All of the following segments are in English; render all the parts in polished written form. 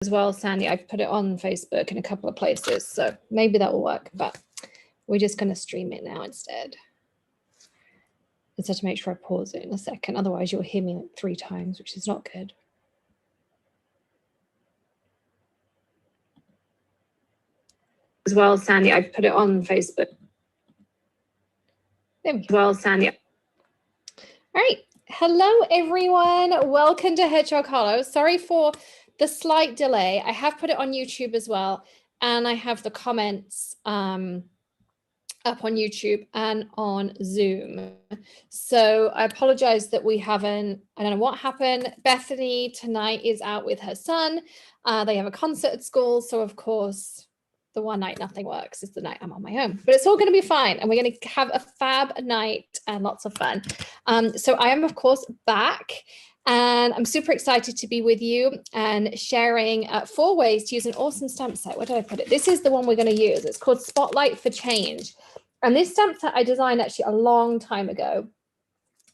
as well, Sandy. I've put it on Facebook in a couple of places, so maybe that will work, but we're just going to stream it now instead. Just have to make sure I pause it in a second, otherwise you'll hear me like 3 times, which is not good. As well, Sandy, I've put it on Facebook. There we go. Well, Sandy. All right. Hello, everyone. Welcome to Hedgehog Hollow. Sorry for the slight delay. I have put it on YouTube as well, and I have the comments up on YouTube and on Zoom. So I apologize that we haven't, I don't know what happened. Bethany tonight is out with her son. They have a concert at school. So of course, the one night nothing works is the night I'm on my own, but it's all going to be fine. And we're going to have a fab night and lots of fun. So I am, of course, back. And I'm super excited to be with you and sharing 4 ways to use an awesome stamp set. Where did I put it? This is the one we're going to use. It's called Spotlight for Change. And this stamp set I designed actually a long time ago.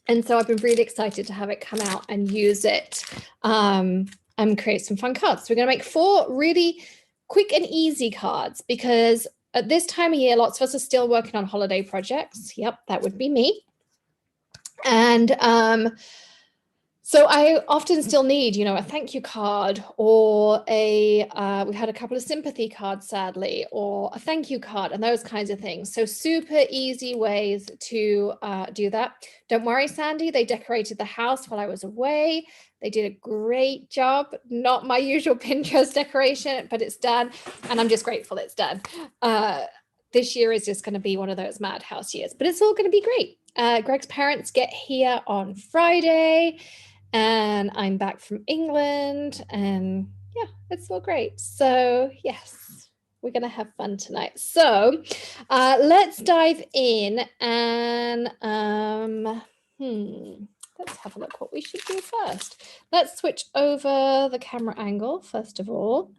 And so I've been really excited to have it come out and use it and create some fun cards. So we're going to make 4 really quick and easy cards because at this time of year, lots of us are still working on holiday projects. Yep, that would be me. And so I often still need, a thank you card or we had a couple of sympathy cards, sadly, or a thank you card and those kinds of things. So super easy ways to do that. Don't worry, Sandy, they decorated the house while I was away. They did a great job. Not my usual Pinterest decoration, but it's done. And I'm just grateful it's done. This year is just going to be one of those madhouse years, but it's all going to be great. Greg's parents get here on Friday. And I'm back from England and yeah, it's all great. So yes, we're going to have fun tonight. So let's dive in and let's have a look what we should do first. Let's switch over the camera angle first of all.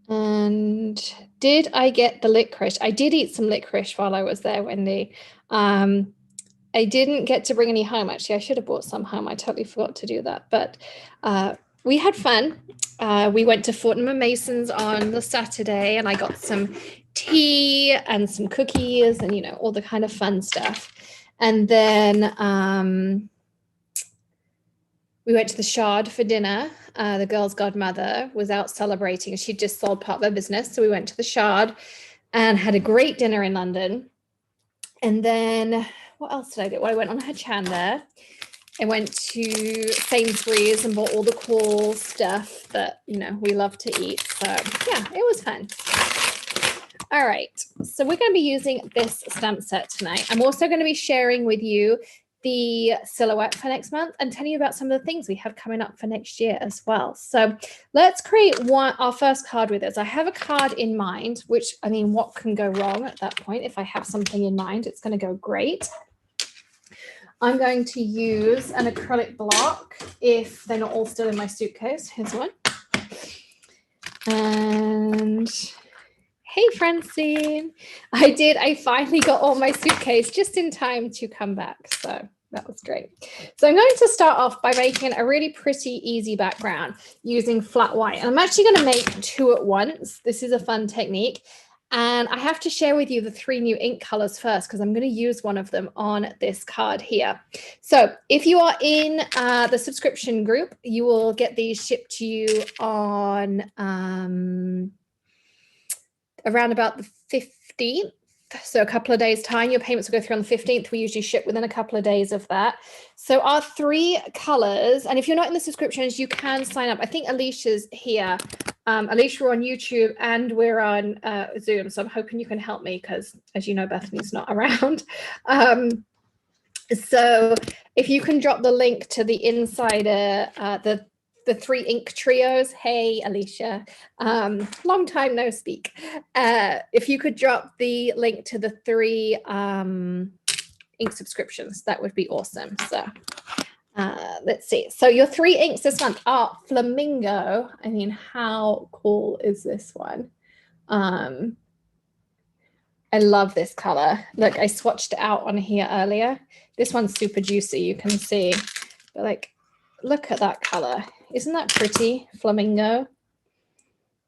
And did I get the licorice? I did eat some licorice while I was there, Wendy. I didn't get to bring any home. Actually, I should have brought some home. I totally forgot to do that. But we had fun. We went to Fortnum & Mason's on the Saturday, and I got some tea and some cookies and, all the kind of fun stuff. And then we went to the Shard for dinner. The girl's godmother was out celebrating. She just sold part of her business. So we went to the Shard and had a great dinner in London. And then what else did I do? Well, I went on Hachan there. I went to Sainsbury's and bought all the cool stuff that, we love to eat. So yeah, it was fun. All right. So we're going to be using this stamp set tonight. I'm also going to be sharing with you the silhouette for next month and telling you about some of the things we have coming up for next year as well. So let's create our first card with this. I have a card in mind, which, what can go wrong at that point? If I have something in mind, it's going to go great. I'm going to use an acrylic block if they're not all still in my suitcase. Here's one. And hey, Francine. I finally got all my suitcase just in time to come back. So that was great. So I'm going to start off by making a really pretty easy background using flat white. And I'm actually going to make 2 at once. This is a fun technique. And I have to share with you the 3 new ink colors first, because I'm going to use one of them on this card here. So if you are in the subscription group, you will get these shipped to you on around about the 15th. So a couple of days time, your payments will go through on the 15th. We usually ship within a couple of days of that. So our 3 colors, and if you're not in the subscriptions, you can sign up. I think Alicia's here. Alicia, we're on YouTube and we're on Zoom. So I'm hoping you can help me because, as you know, Bethany's not around. So if you can drop the link to the insider, the 3 ink trios. Hey, Alicia, long time no speak. If you could drop the link to the 3 ink subscriptions, that would be awesome. So let's see. So your 3 inks this month are Flamingo. How cool is this one? I love this color. Look, I swatched it out on here earlier. This one's super juicy, you can see. But look at that color. Isn't that pretty? Flamingo.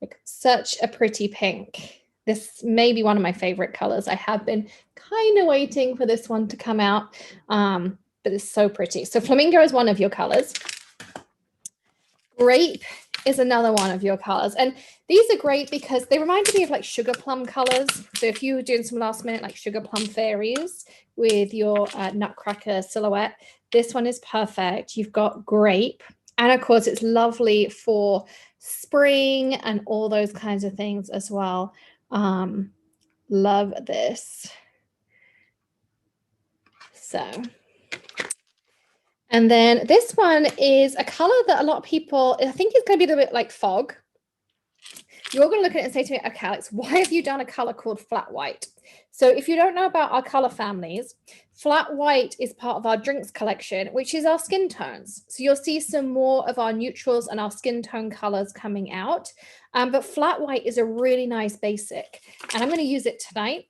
Like such a pretty pink. This may be one of my favorite colors. I have been kind of waiting for this one to come out, but it's so pretty. So flamingo is one of your colors. Grape is another one of your colors. And these are great because they remind me of like sugar plum colors. So if you were doing some last minute like sugar plum fairies with your nutcracker silhouette, this one is perfect. You've got grape. And of course, it's lovely for spring and all those kinds of things as well. Love this. So, and then this one is a color that a lot of people, I think it's going to be a little bit like fog. You're going to look at it and say to me, okay, Alex, why have you done a color called flat white? So if you don't know about our color families, flat white is part of our drinks collection, which is our skin tones. So you'll see some more of our neutrals and our skin tone colors coming out. But flat white is a really nice basic. And I'm going to use it tonight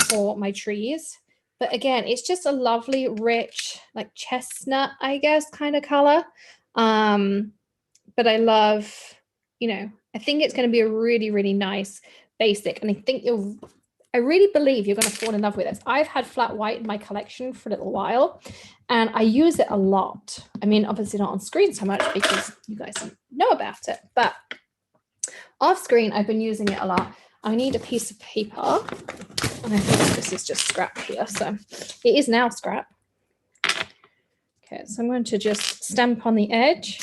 for my trees. But again, it's just a lovely, rich, like chestnut, I guess, kind of color. But I love, you know, I think it's going to be a really, really nice basic. And I really believe you're going to fall in love with this. I've had flat white in my collection for a little while and I use it a lot. I mean, obviously not on screen so much because you guys don't know about it, but off screen, I've been using it a lot. I need a piece of paper and I think this is just scrap here. So it is now scrap. Okay, so I'm going to just stamp on the edge.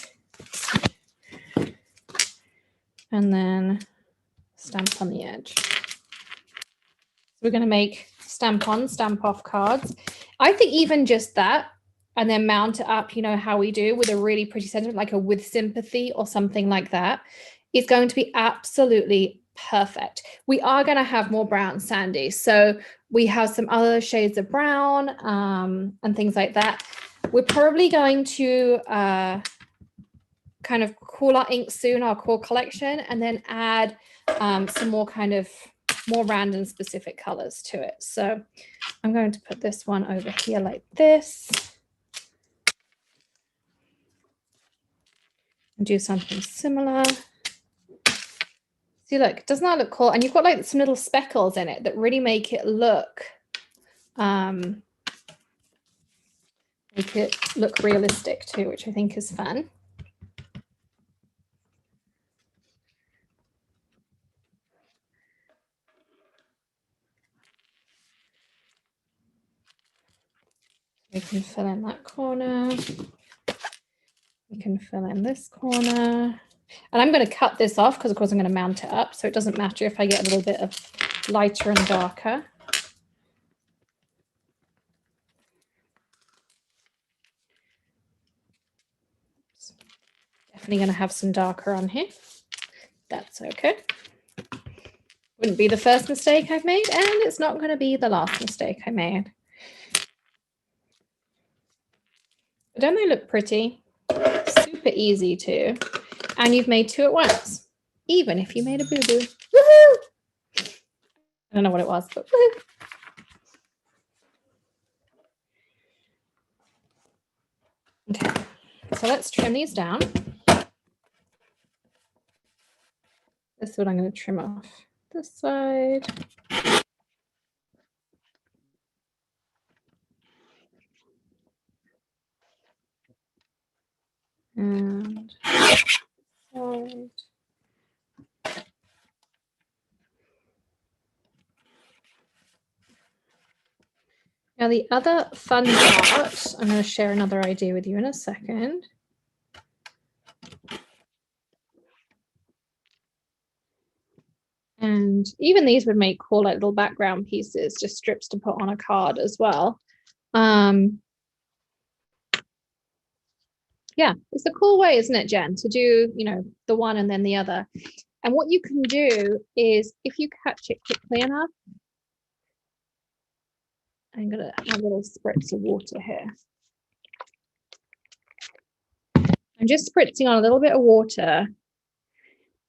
And then stamp on the edge. We're going to make stamp on, stamp off cards. I think even just that, and then mount it up, you know, how we do with a really pretty sentiment, like a with sympathy or something like that, is going to be absolutely perfect. We are going to have more brown sandy. So we have some other shades of brown and things like that. We're probably going to kind of call our ink soon, our core collection, and then add some more kind of more random specific colors to it. So I'm going to put this one over here like this and do something similar. See, look, doesn't that look cool? And you've got like some little speckles in it that really make it look realistic too, which I think is fun. We can fill in that corner. We can fill in this corner. And I'm going to cut this off because, of course, I'm going to mount it up. So it doesn't matter if I get a little bit of lighter and darker. Definitely going to have some darker on here. That's okay. Wouldn't be the first mistake I've made, and it's not going to be the last mistake I made. But don't they look pretty? Super easy too. And you've made two at once, even if you made a boo-boo. Woohoo! I don't know what it was, but woohoo! Okay, so let's trim these down. This is what I'm going to trim off this side. And side. Now the other fun part, I'm going to share another idea with you in a second. And even these would make cool like little background pieces, just strips to put on a card as well. Yeah, it's a cool way, isn't it, Jen, to do, you know, the one and then the other. And what you can do is if you catch it quickly enough, I'm going to add a little spritz of water here. I'm just spritzing on a little bit of water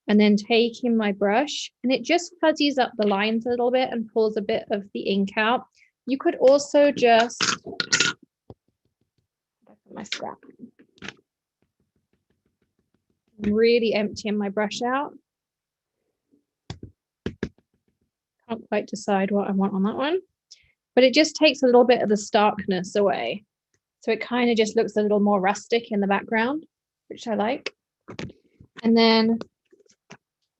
and then taking my brush, and it just fuzzies up the lines a little bit and pulls a bit of the ink out. You could also just, my scrap. I'm really emptying my brush out. Can't quite decide what I want on that one, but it just takes a little bit of the starkness away. So it kind of just looks a little more rustic in the background, which I like. And then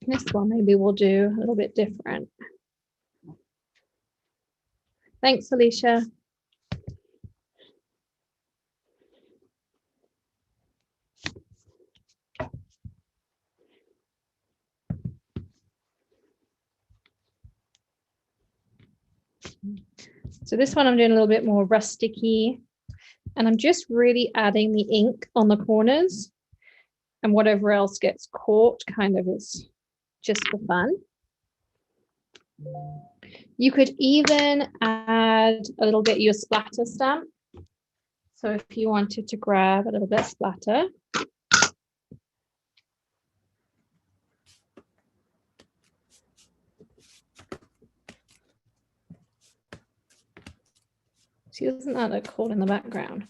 this one, maybe we'll do a little bit different. Thanks, Alicia. So this one I'm doing a little bit more rusticy, and I'm just really adding the ink on the corners, and whatever else gets caught kind of is just for fun. You could even add a little bit of your splatter stamp. So if you wanted to grab a little bit of splatter. See, doesn't that look cool in the background?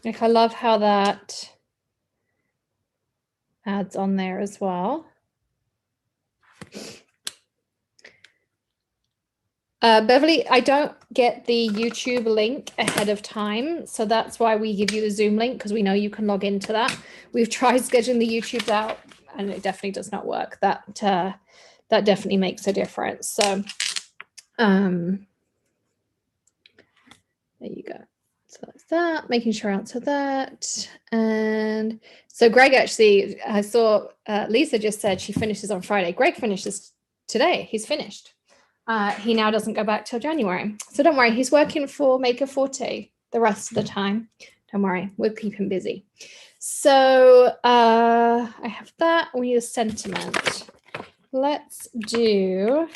Like, I love how that adds on there as well. Beverly, I don't get the YouTube link ahead of time, so that's why we give you the Zoom link, because we know you can log into that. We've tried scheduling the YouTubes out, and it definitely does not work. That definitely makes a difference. So, there you go. So that's that. Making sure I answer that. And so Greg, actually, I saw Lisa just said she finishes on Friday. Greg finishes today. He's finished. He now doesn't go back till January. So don't worry, he's working for Maker Forte the rest of the time. Don't worry, we'll keep him busy. So I have that. We need a sentiment. Let's do.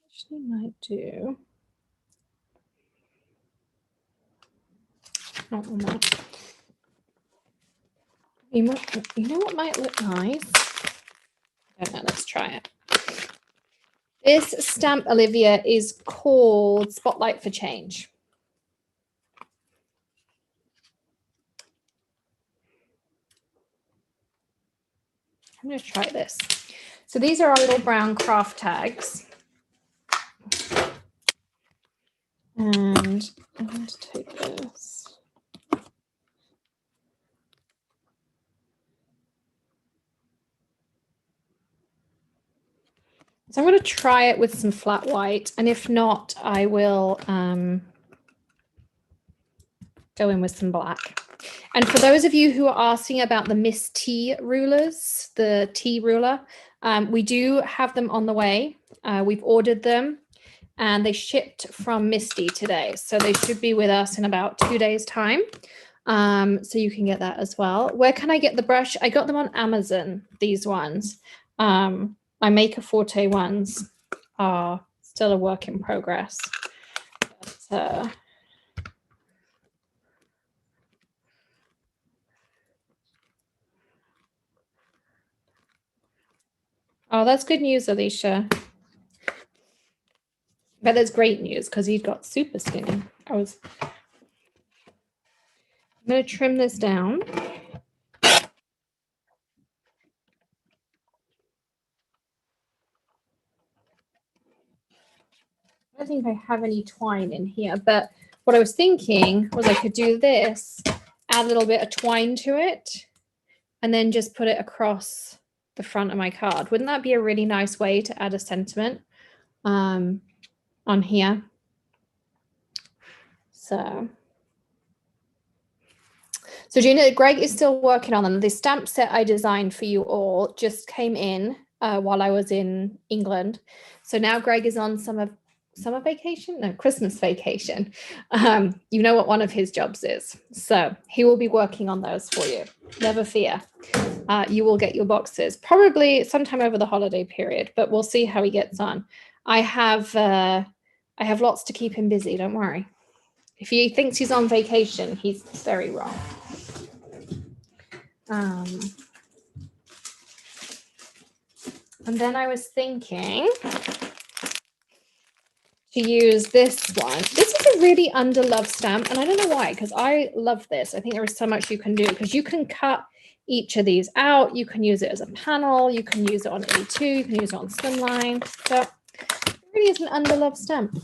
Actually, might do. Not on that. You know what might look nice? I don't know, let's try it. This stamp, Olivia, is called Spotlight for Change. I'm going to try this. So these are our little brown craft tags. And I'm going to take this. So I'm going to try it with some flat white, and if not, I will go in with some black. And for those of you who are asking about the Miss T rulers, the T ruler, we do have them on the way. We've ordered them, and they shipped from Misty today. So they should be with us in about 2 days' time. So you can get that as well. Where can I get the brush? I got them on Amazon, these ones. My Maker Forte ones are still a work in progress. But, oh, that's good news, Alicia. But that's great news because he got super skinny. I'm going to trim this down. I don't think I have any twine in here, but what I was thinking was I could do this, add a little bit of twine to it, and then just put it across the front of my card. Wouldn't that be a really nice way to add a sentiment on here? So Gina, Greg is still working on them. The stamp set I designed for you all just came in while I was in England. So now Greg is on summer vacation? No, Christmas vacation. You know what one of his jobs is. So he will be working on those for you. Never fear. You will get your boxes probably sometime over the holiday period, but we'll see how he gets on. I have lots to keep him busy. Don't worry. If he thinks he's on vacation, he's very wrong. And then I was thinking to use this one. This is a really underloved stamp, and I don't know why, because I love this. I think there is so much you can do, because you can cut each of these out. You can use it as a panel. You can use it on A2. You can use it on slimline. So it really is an underloved stamp.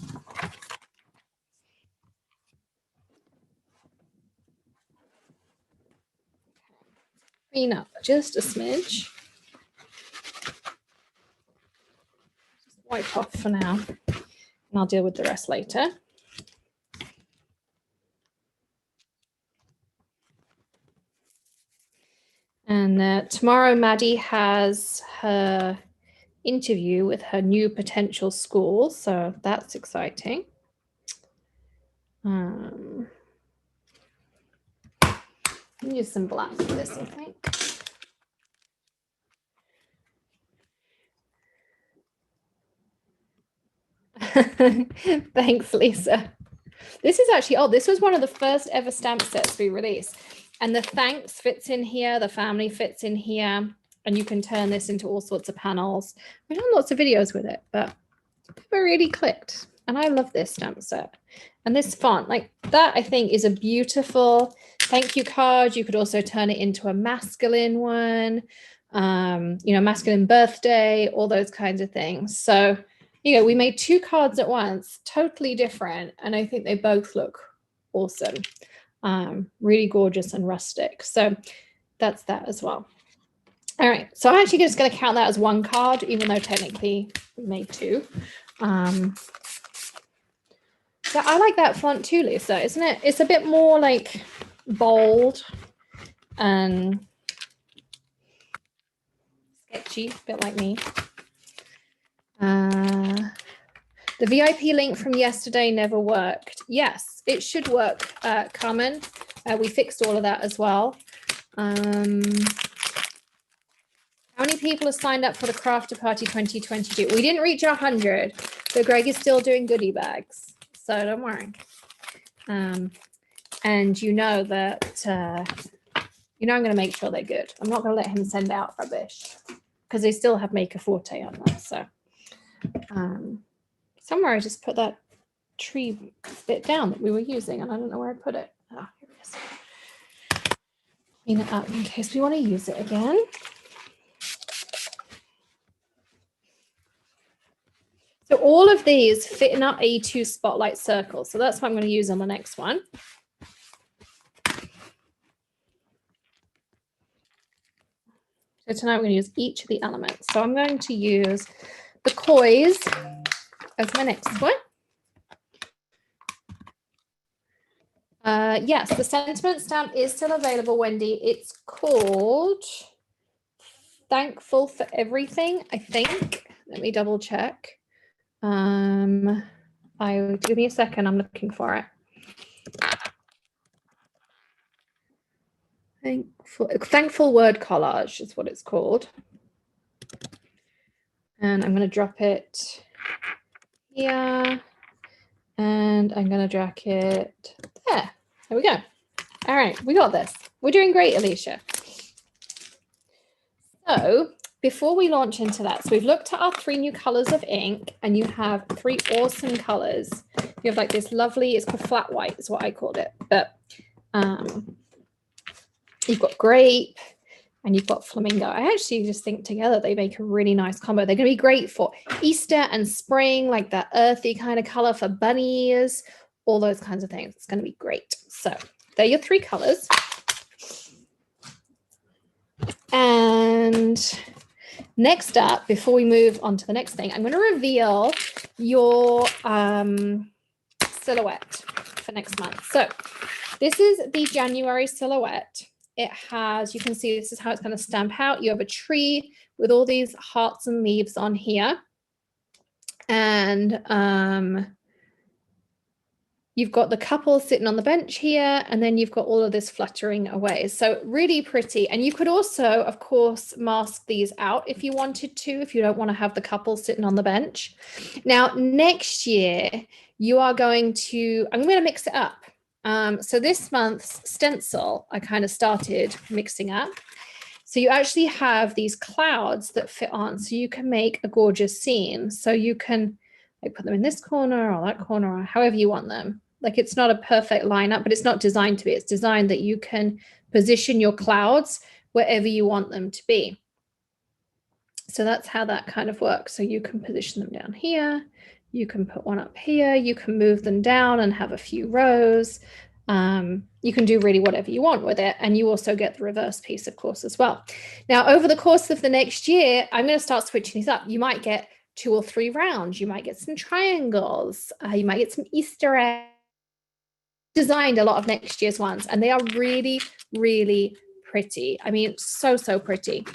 Clean up just a smidge. Just wipe off for now, and I'll deal with the rest later. And tomorrow, Maddie has her interview with her new potential school, so that's exciting. Use some black for this, I think. Thanks, Lisa. This is actually, oh, this was one of the first ever stamp sets we released. And the thanks fits in here, the family fits in here, and you can turn this into all sorts of panels. We've done lots of videos with it, but it really clicked. And I love this stamp set. And this font, like that, I think is a beautiful thank you card. You could also turn it into a masculine one, you know, masculine birthday, all those kinds of things. So, you know, we made two cards at once, totally different. And I think they both look awesome. Really gorgeous and rustic. So that's that as well. All right. So I'm actually just going to count that as one card, even though technically we made two. So I like that font too, Lisa, isn't it? It's a bit more like bold and sketchy, a bit like me. The VIP link from yesterday never worked. Yes, it should work, Carmen. We fixed all of that as well. How many people have signed up for the Crafter Party 2022? We didn't reach 100, but Greg is still doing goodie bags. So don't worry. And you know that, you know, I'm going to make sure they're good. I'm not going to let him send out rubbish because they still have Maker Forte on them. So somewhere I just put that tree bit down that we were using and I don't know where I put it. Oh, here it is. Clean it up in case we want to use it again. So all of these fit in our A2 spotlight circle. So that's what I'm going to use on the next one. So tonight we're going to use each of the elements. So I'm going to use the Koi's as my next one. Yes, the sentiment stamp is still available, Wendy. It's called Thankful for Everything, I think. Let me double check. Give me a second, I'm looking for it. Thankful Word Collage is what it's called. And I'm going to drop it here. And I'm going to drag it there. There we go. All right, we got this. We're doing great, Alicia. So before we launch into that, so we've looked at our 3 new colors of ink, and you have 3 awesome colors. You have like this lovely, it's called flat white is what I called it, but you've got grape and you've got flamingo. I actually just think together they make a really nice combo. They're going to be great for Easter and spring, like that earthy kind of color for bunnies, all those kinds of things. It's going to be great. So they're your 3 colors. And next up, before we move on to the next thing, I'm going to reveal your silhouette for next month. So this is the January silhouette. It has, you can see this is how it's going to stamp out. You have a tree with all these hearts and leaves on here. And you've got the couple sitting on the bench here, and then you've got all of this fluttering away. So really pretty. And you could also, of course, mask these out if you wanted to, if you don't want to have the couple sitting on the bench. Now, next year, you are going to, I'm going to mix it up. So this month's stencil, I kind of started mixing up. So you actually have these clouds that fit on, so you can make a gorgeous scene. So you can like put them in this corner or that corner or however you want them. Like it's not a perfect lineup, but it's not designed to be. It's designed that you can position your clouds wherever you want them to be. So that's how that kind of works. So you can position them down here. You can put one up here. You can move them down and have a few rows. You can do really whatever you want with it. And you also get the reverse piece, of course, as well. Now, over the course of the next year, I'm going to start switching these up. You might get 2 or 3 rounds. You might get some triangles. You might get some Easter eggs. Designed a lot of next year's ones, and they are really, really pretty. I mean, so pretty.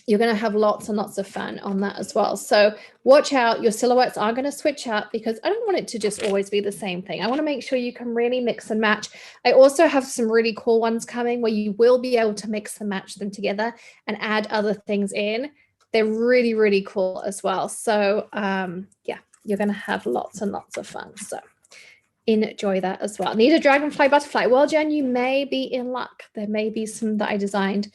You're going to have lots and lots of fun on that as well. So watch out. Your silhouettes are going to switch up because I don't want it to just always be the same thing. I want to make sure you can really mix and match. I also have some really cool ones coming where you will be able to mix and match them together and add other things in. They're really, really cool as well. So yeah, you're going to have lots and lots of fun. So enjoy that as well. Need a dragonfly butterfly? Well, Jen, you may be in luck. There may be some that I designed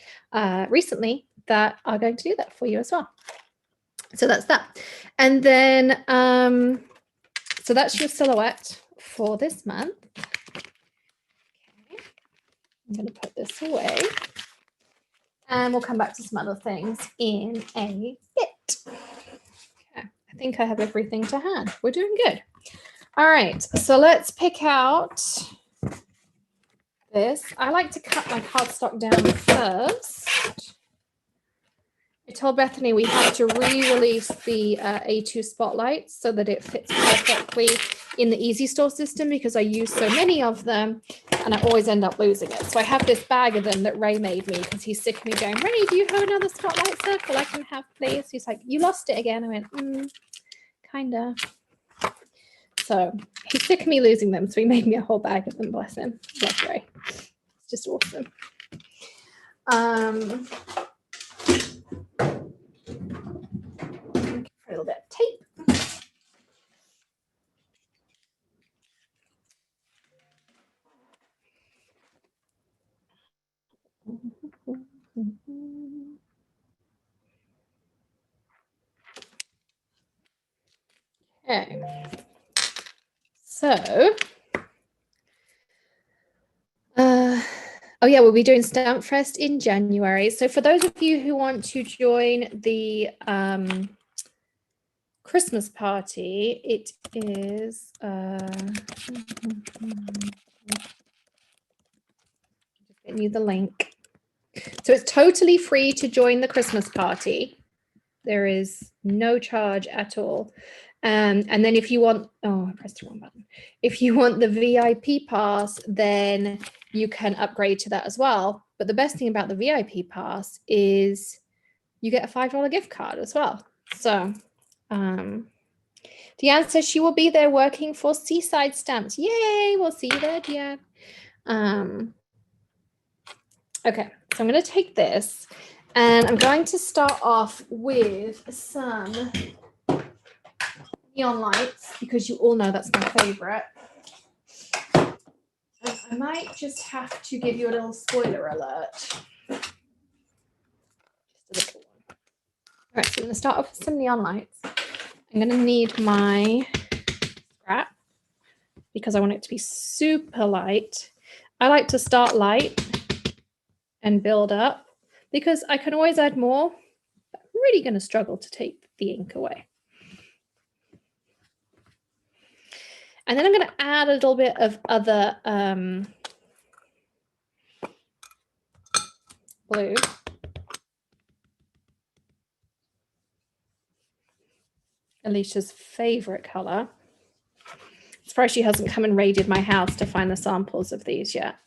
recently that are going to do that for you as well. So that's that. And then, so that's your silhouette for this month. Okay. I'm going to put this away. And we'll come back to some other things in a bit. Okay. I think I have everything to hand. We're doing good. All right. So let's pick out this. I like to cut my cardstock down first. I told Bethany we have to re-release the A2 spotlights so that it fits perfectly in the Easy Store system because I use so many of them and I always end up losing it. So I have this bag of them that Ray made me because he's sick of me going, Ray, do you have another spotlight circle I can have, please? He's like, you lost it again. I went, kinda. So he's sick of me losing them. So he made me a whole bag of them, bless him. Bless Ray. It's just awesome. A little bit of tape. Okay. So, oh yeah, we'll be doing Stamp Fest in January. So for those of you who want to join the Christmas party, it is getting you the link. So it's totally free to join the Christmas party. There is no charge at all. And then if you want, oh, I pressed the wrong button. If you want the VIP pass, then you can upgrade to that as well. But the best thing about the VIP pass is you get a $5 gift card as well. So Deanne says she will be there working for Seaside Stamps. Yay, we'll see you there, Deanne. Okay, so I'm going to take this and I'm going to start off with some neon lights because you all know that's my favorite. And I might just have to give you a little spoiler alert. Just a little one. All right, so I'm going to start off with some neon lights. I'm going to need my scrap because I want it to be super light. I like to start light and build up because I can always add more. I'm really going to struggle to take the ink away. And then I'm going to add a little bit of other blue. Alicia's favorite color. As far as she hasn't come and raided my house to find the samples of these yet.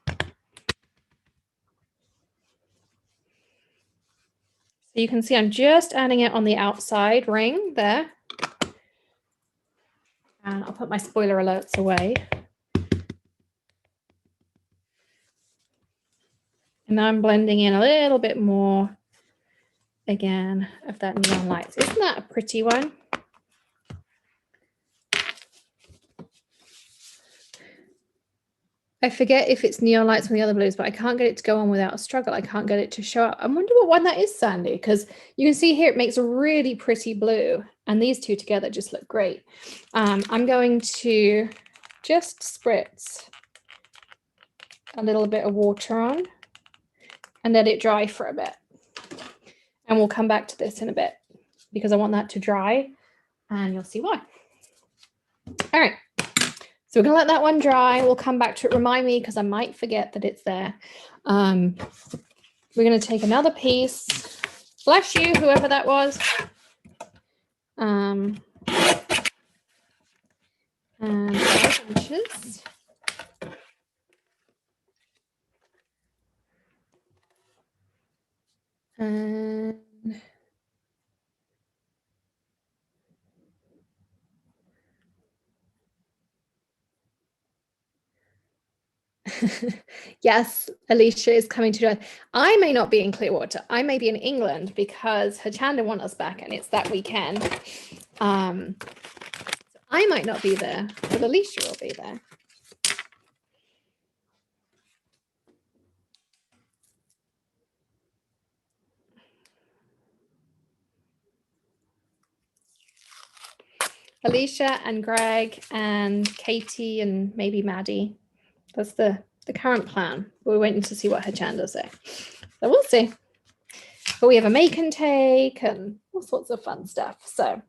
So you can see I'm just adding it on the outside ring there. And I'll put my spoiler alerts away. And now I'm blending in a little bit more, again, of that neon lights. Isn't that a pretty one? I forget if it's neon lights on the other blues, but I can't get it to go on without a struggle. I can't get it to show up. I wonder what one that is, Sandy, because you can see here it makes a really pretty blue, and these two together just look great. I'm going to just spritz a little bit of water on and let it dry for a bit. And we'll come back to this in a bit because I want that to dry, and you'll see why. All right. So we're going to let that one dry. We'll come back to it. Remind me because I might forget that it's there. We're going to take another piece. Bless you, whoever that was. And 5 inches. And yes, Alicia is coming to join. I may not be in Clearwater. I may be in England because Hachanda want us back and it's that weekend. So I might not be there, but Alicia will be there. Alicia and Greg and Katie and maybe Maddie. That's the current plan. We're waiting to see what Hachanda say. So we'll see. But we have a make and take and all sorts of fun stuff. So,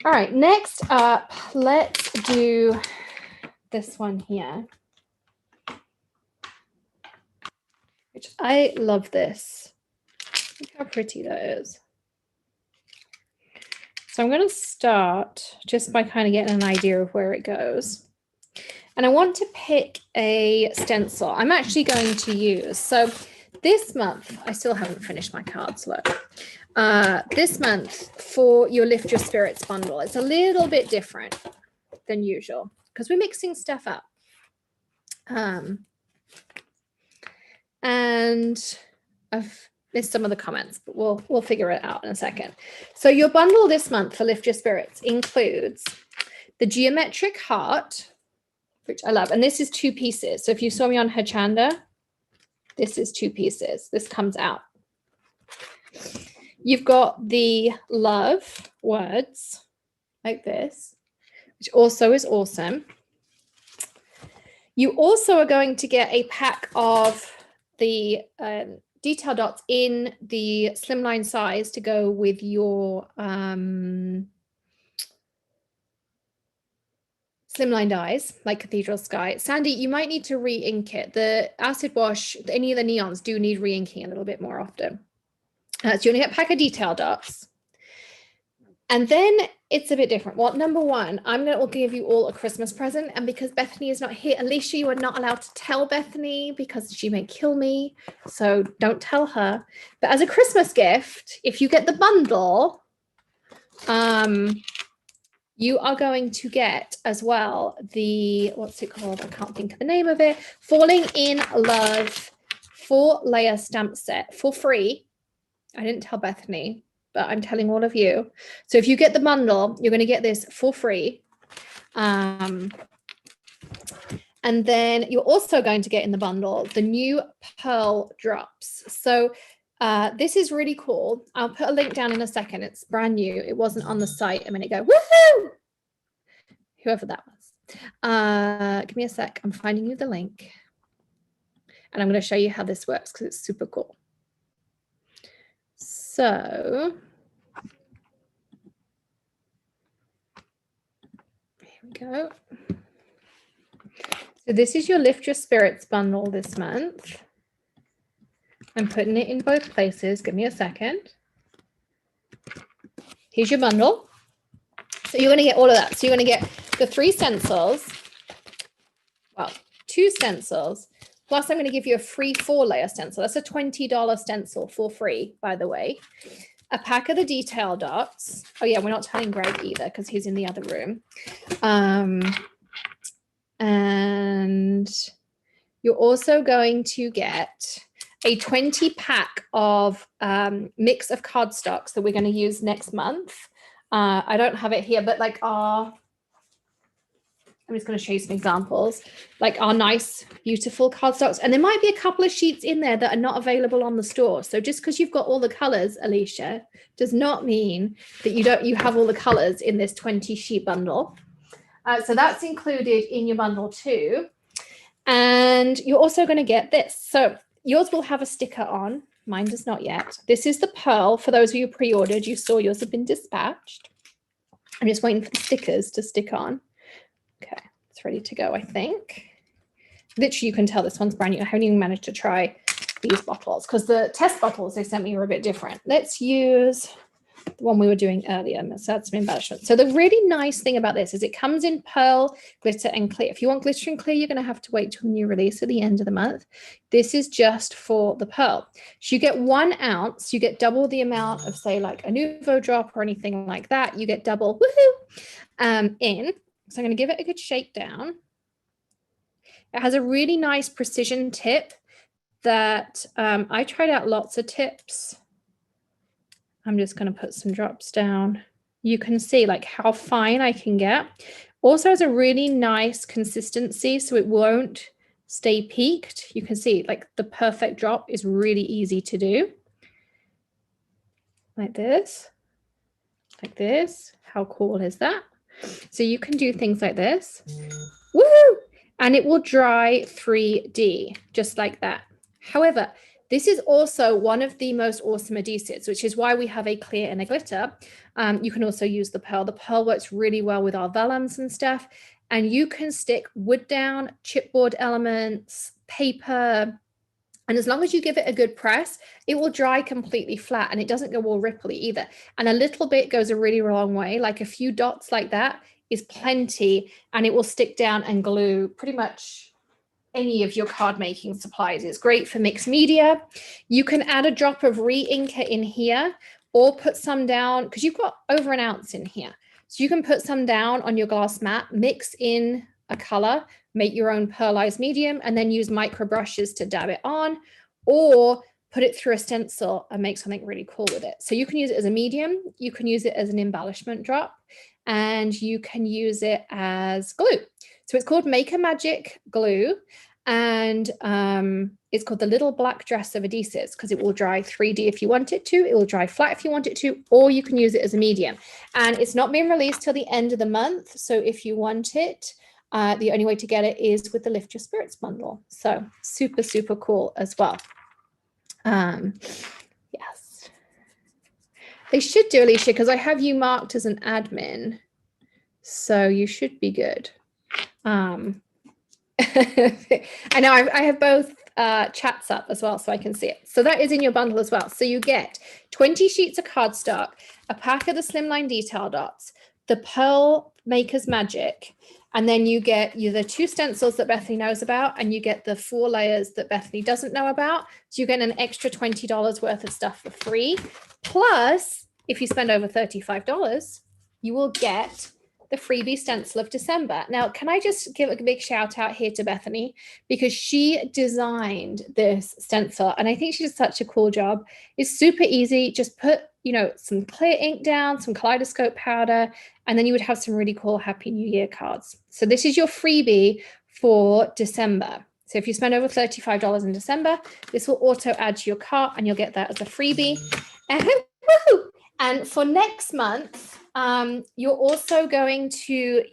all right, next up, let's do this one here, which I love this. Look how pretty that is. So I'm going to start just by kind of getting an idea of where it goes. And I want to pick a stencil I'm actually going to use. So this month, I still haven't finished my cards, look. This month for your Lift Your Spirits bundle, it's a little bit different than usual because we're mixing stuff up. And I've missed some of the comments, but we'll figure it out in a second. So your bundle this month for Lift Your Spirits includes the geometric heart, which I love. And this is 2 pieces. So if you saw me on Hachanda, this is 2 pieces. This comes out. You've got the love words like this, which also is awesome. You also are going to get a pack of the detail dots in the slimline size to go with your slimline dies, like Cathedral Sky. Sandy, you might need to re-ink it. The acid wash, any of the neons do need re-inking a little bit more often. So you're going to get a pack of detail dots. And then it's a bit different. Well, number one, I'm going to give you all a Christmas present. And because Bethany is not here, Alicia, you are not allowed to tell Bethany because she may kill me. So don't tell her. But as a Christmas gift, if you get the bundle, you are going to get as well the, what's it called? I can't think of the name of it. Falling in Love 4-layer stamp set for free. I didn't tell Bethany, but I'm telling all of you. So if you get the bundle, you're going to get this for free. And then you're also going to get in the bundle the new pearl drops. So this is really cool. I'll put a link down in a second. It's brand new. It wasn't on the site a minute ago. Woohoo! Whoever that was. Give me a sec. I'm finding you the link. And I'm going to show you how this works because it's super cool. So here we go. So this is your Lift Your Spirits bundle this month. I'm putting it in both places. Give me a second. Here's your bundle. So you're going to get all of that. So you're going to get the 3 stencils. Well, 2 stencils. Plus, I'm going to give you a free 4-layer stencil. That's a $20 stencil for free, by the way. A pack of the detail dots. Oh, yeah, we're not telling Greg either because he's in the other room. And you're also going to get a 20 pack of mix of cardstocks that we're going to use next month. I don't have it here, but like our I'm just going to show you some examples, like our nice, beautiful cardstocks. And there might be a couple of sheets in there that are not available on the store. So just because you've got all the colors, Alicia, does not mean that you have all the colors in this 20 sheet bundle. So that's included in your bundle too. And you're also going to get this. So yours will have a sticker on. Mine does not yet. This is the pearl. For those of you who pre-ordered, you saw yours have been dispatched. I'm just waiting for the stickers to stick on. Okay, it's ready to go, I think. Literally, you can tell this one's brand new. I haven't even managed to try these bottles because the test bottles they sent me were a bit different. Let's use the one we were doing earlier. Let's add some embellishment. So the really nice thing about this is it comes in pearl, glitter, and clear. If you want glitter and clear, you're going to have to wait till the new release at the end of the month. This is just for the pearl. So you get 1 ounce. You get double the amount of, say, like a Nuvo drop or anything like that. You get double in. So I'm going to give it a good shake down. It has a really nice precision tip that I tried out lots of tips. I'm just going to put some drops down. You can see like how fine I can get. Also has a really nice consistency, so it won't stay peaked. You can see like the perfect drop is really easy to do. Like this. Like this. How cool is that? So you can do things like this. Woohoo! And it will dry 3D, just like that. However, this is also one of the most awesome adhesives, which is why we have a clear and a glitter. You can also use the pearl. The pearl works really well with our vellums and stuff. And you can stick wood down, chipboard elements, paper. And as long as you give it a good press, it will dry completely flat and it doesn't go all ripply either. And a little bit goes a really long way, like a few dots like that is plenty, and it will stick down and glue pretty much any of your card making supplies. It's great for mixed media. You can add a drop of re-inker in here or put some down because you've got over 1 ounce in here. So you can put some down on your glass mat, mix in a color, make your own pearlized medium, and then use micro brushes to dab it on, or put it through a stencil and make something really cool with it. So you can use it as a medium, you can use it as an embellishment drop, and you can use it as glue. So it's called Make a Magic Glue, and it's called the Little Black Dress of Adhesives because it will dry 3D if you want it to, it will dry flat if you want it to, or you can use it as a medium. And it's not being released till the end of the month, so if you want it, the only way to get it is with the Lift Your Spirits bundle. So super, super cool as well. Yes. They should do, Alicia, because I have you marked as an admin. So you should be good. I know I have both chats up as well, so I can see it. So that is in your bundle as well. So you get 20 sheets of cardstock, a pack of the slimline detail dots, the Pearl Maker's Magic, and then you get the 2 stencils that Bethany knows about, and you get the 4 layers that Bethany doesn't know about. So you get an extra $20 worth of stuff for free. Plus, if you spend over $35, you will get the freebie stencil of December. Now, can I just give a big shout out here to Bethany, because she designed this stencil and I think she did such a cool job. It's super easy. Just put, some clear ink down, some kaleidoscope powder, and then you would have some really cool Happy New Year cards. So this is your freebie for December. So if you spend over $35 in December, this will auto add to your cart and you'll get that as a freebie. And for next month, you're also going to,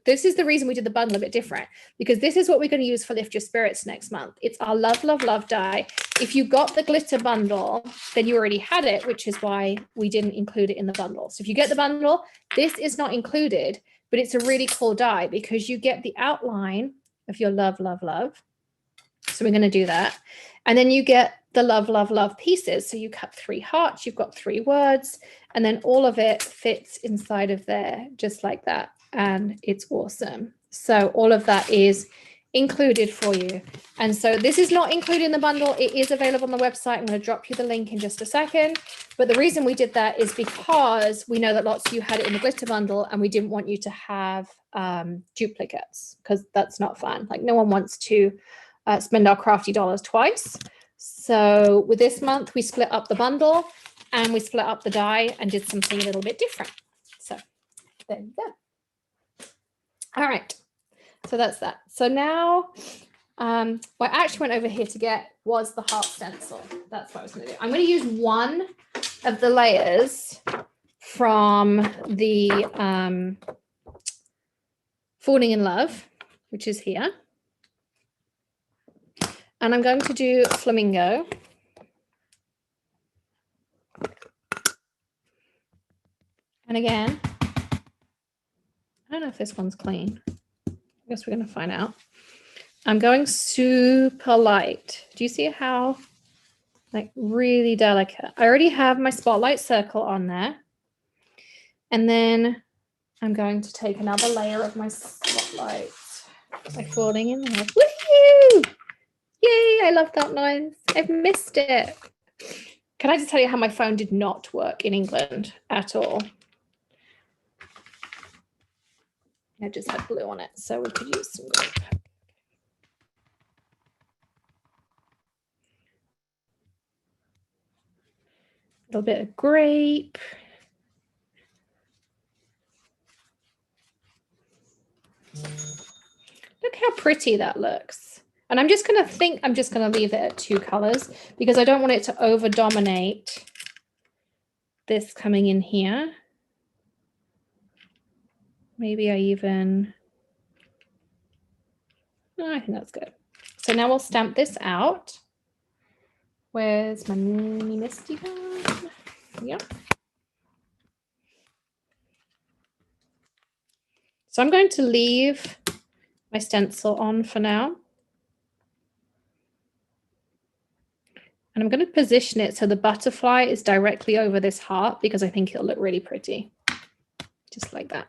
this is the reason we did the bundle a bit different, because this is what we're going to use for Lift Your Spirits next month. It's our Love, Love, Love die. If you got the glitter bundle, then you already had it, which is why we didn't include it in the bundle. So if you get the bundle, this is not included, but it's a really cool die because you get the outline of your Love, Love, Love. So we're going to do that. And then you get the Love, Love, Love pieces. So you cut 3 hearts, you've got 3 words, and then all of it fits inside of there just like that. And it's awesome. So all of that is included for you. And so this is not included in the bundle. It is available on the website. I'm going to drop you the link in just a second. But the reason we did that is because we know that lots of you had it in the glitter bundle and we didn't want you to have duplicates, because that's not fun. Like no one wants to spend our crafty dollars twice. So with this month, we split up the bundle and we split up the die and did something a little bit different. So there you go. All right, so that's that. So now what I actually went over here to get was the heart stencil. That's what I was going to do. I'm going to use one of the layers from the Falling in Love, which is here. And I'm going to do Flamingo. And again, I don't know if this one's clean. I guess we're going to find out. I'm going super light. Do you see how, like, really delicate? I already have my spotlight circle on there. And then I'm going to take another layer of my spotlight by Falling in Love. Woohoo! Yay, I love that noise. I've missed it. Can I just tell you how my phone did not work in England at all? I just had glue on it, so we could use some glue. A little bit of grape. Look how pretty that looks. And I'm just going to leave it at 2 colors because I don't want it to over dominate this coming in here. Maybe I think that's good. So now we'll stamp this out. Where's my mini Misty gun? Yep. So I'm going to leave my stencil on for now. And I'm going to position it so the butterfly is directly over this heart because I think it'll look really pretty. Just like that.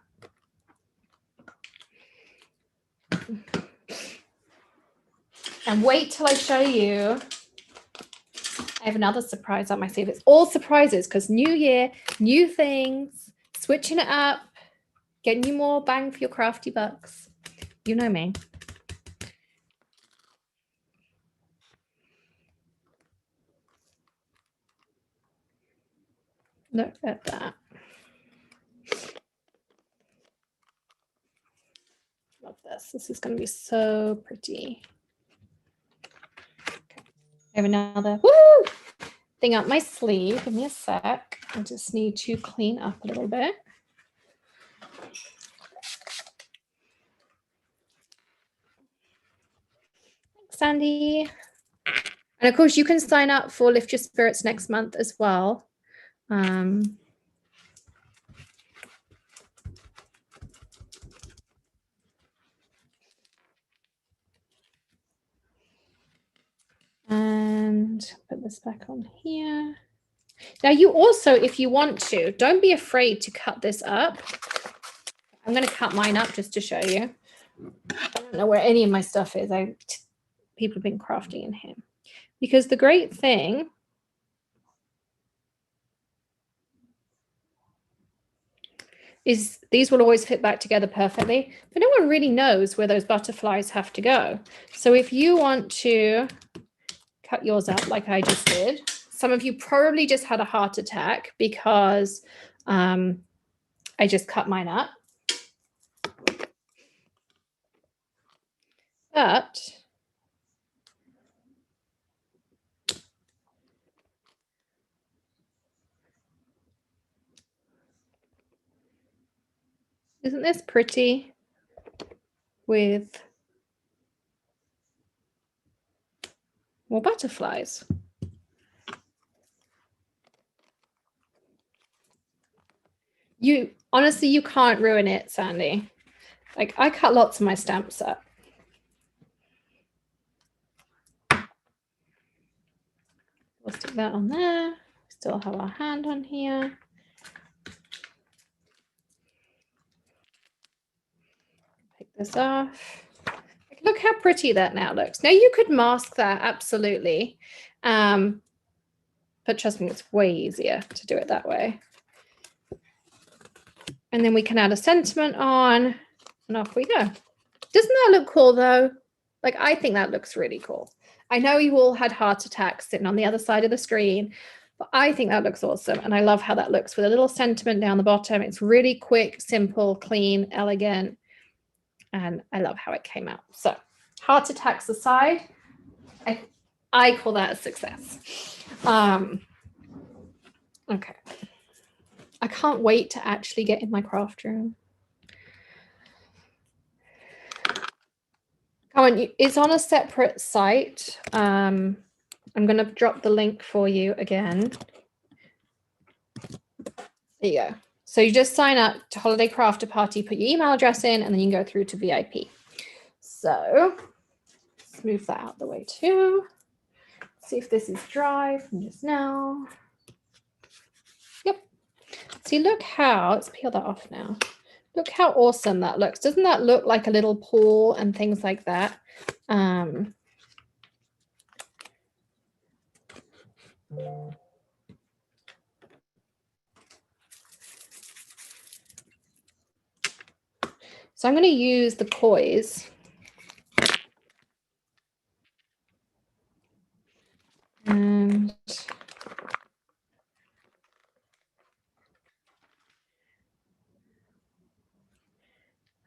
And wait till I show you. I have another surprise up my sleeve. It's all surprises because new year, new things, switching it up, getting you more bang for your crafty bucks. You know me. Look at that. Love this. This is going to be so pretty. Okay. I have another thing up my sleeve. Give me a sec. I just need to clean up a little bit. Thanks, Sandy. And of course, you can sign up for Lift Your Spirits next month as well. And put this back on here. Now you also, if you want to, don't be afraid to cut this up. I'm going to cut mine up just to show you. I don't know where any of my stuff is. People have been crafting in here. Because the great thing is these will always fit back together perfectly, but no one really knows where those butterflies have to go. So if you want to cut yours up like I just did, some of you probably just had a heart attack because I just cut mine up. But isn't this pretty with more butterflies? You honestly, you can't ruin it, Sandy. Like I cut lots of my stamps up. We'll stick that on there. Still have our hand on here. Take this off. Look how pretty that now looks. Now you could mask that, absolutely. But trust me, it's way easier to do it that way. And then we can add a sentiment on and off we go. Doesn't that look cool though? Like, I think that looks really cool. I know you all had heart attacks sitting on the other side of the screen, but I think that looks awesome. And I love how that looks with a little sentiment down the bottom. It's really quick, simple, clean, elegant. and I love how it came out. So heart attacks aside, I call that a success. Okay. I can't wait to actually get in my craft room. Come on, it's on a separate site. I'm going to drop the link for you again. There you go. So you just sign up to Holiday Crafter Party, put your email address in, and then you can go through to VIP. So let's move that out of the way too. See if this is dry from just now. Yep. See, look how, let's peel that off now. Look how awesome that looks. Doesn't that look like a little pool and things like that? So I'm going to use the kois. And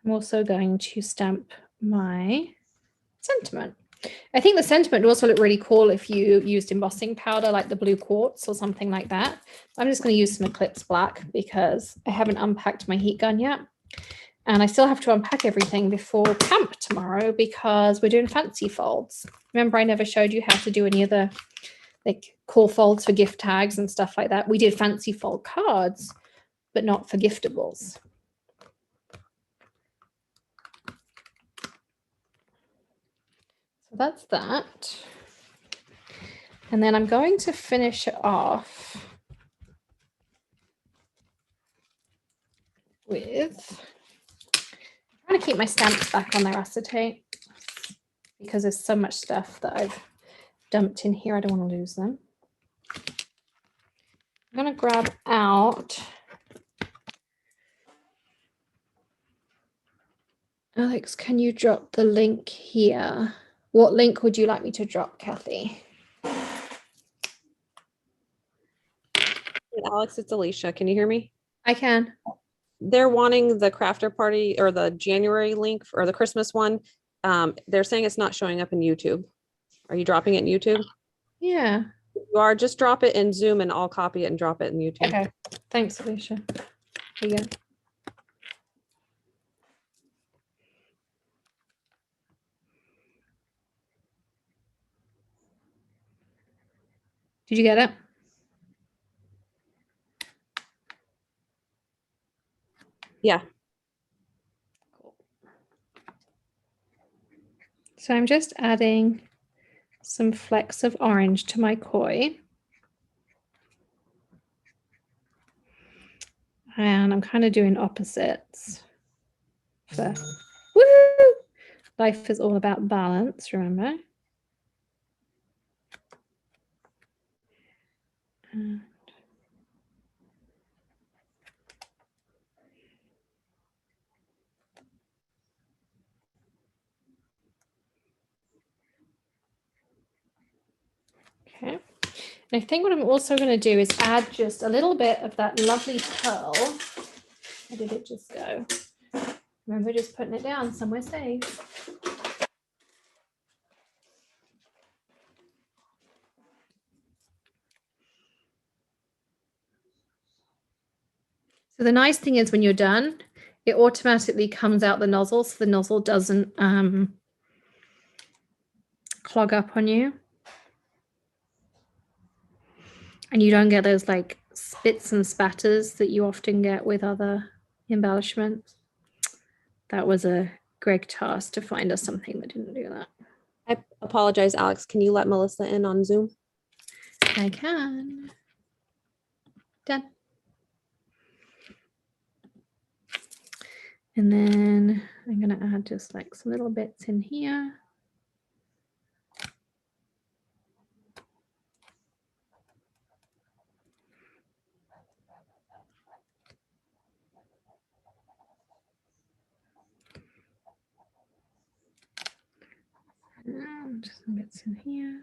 I'm also going to stamp my sentiment. I think the sentiment would also look really cool if you used embossing powder like the blue quartz or something like that. I'm just going to use some Eclipse Black because I haven't unpacked my heat gun yet. And I still have to unpack everything before camp tomorrow because we're doing fancy folds. Remember, I never showed you how to do any of the like cool folds for gift tags and stuff like that. We did fancy fold cards, but not for giftables. So that's that. And then I'm going to finish it off with, I'm trying to keep my stamps back on their acetate because there's so much stuff that I've dumped in here. I don't want to lose them. I'm going to grab out, Alex, can you drop the link here? What link would you like me to drop, Kathy? Alex, it's Alicia. Can you hear me? I can. They're wanting the crafter party or the January link or the Christmas one. They're saying it's not showing up in YouTube. Are you dropping it in YouTube? Yeah. You are. Just drop it in Zoom and I'll copy it and drop it in YouTube. Okay. Thanks, Alicia. Here you go. Did you get it? Yeah. Cool. So I'm just adding some flecks of orange to my koi. And I'm kind of doing opposites. For, woo! Life is all about balance, remember? Okay. And I think what I'm also going to do is add just a little bit of that lovely pearl. Where did it just go? Remember just putting it down somewhere safe. So the nice thing is when you're done, it automatically comes out the nozzle so the nozzle doesn't clog up on you. And you don't get those like spits and spatters that you often get with other embellishments. That was a Greg task to find us something that didn't do that. I apologize, Alex. Can you let Melissa in on Zoom? I can. Done. And then I'm going to add just like some little bits in here. Just some bits in here.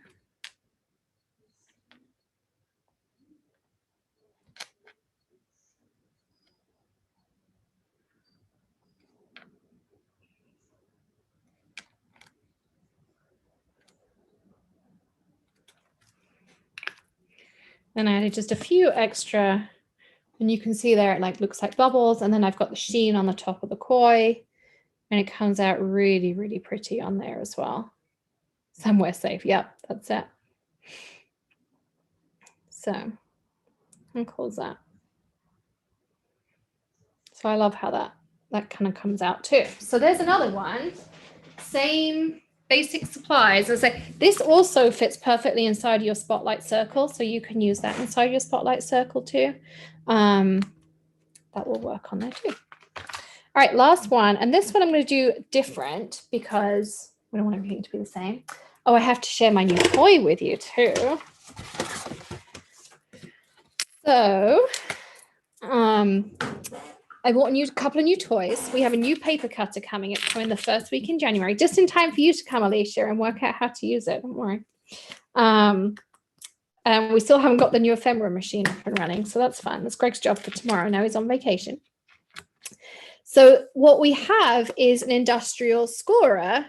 And I added just a few extra, and you can see there it like looks like bubbles, and then I've got the sheen on the top of the koi, and it comes out really, really pretty on there as well. Somewhere safe. Yep, that's it. So how cool is that? So I love how that kind of comes out too. So there's another one. Same basic supplies. As I say, this also fits perfectly inside your spotlight circle, so you can use that inside your spotlight circle too. That will work on there too. All right, last one. And this one I'm going to do different because we don't want everything to be the same. Oh, I have to share my new toy with you too. So I bought a couple of new toys. We have a new paper cutter coming. It's coming the first week in January, just in time for you to come, Alicia, and work out how to use it. Don't worry. And we still haven't got the new ephemera machine up and running, so that's fun. That's Greg's job for tomorrow. Now he's on vacation. So what we have is an industrial scorer,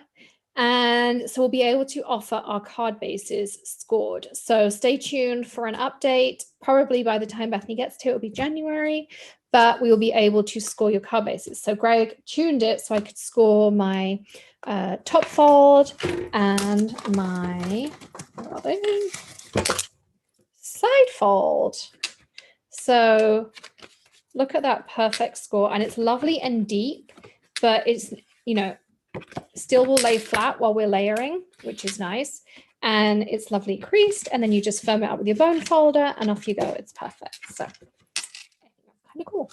and so we'll be able to offer our card bases scored. So stay tuned for an update. Probably by the time Bethany gets to it, it'll be January, but we will be able to score your card bases. So Greg tuned it so I could score my top fold and my side fold. So look at that perfect score, and it's lovely and deep, but it's, you know, still will lay flat while we're layering, which is nice. And it's lovely creased, and then you just firm it up with your bone folder and off you go. It's perfect. So I think that's kind of cool.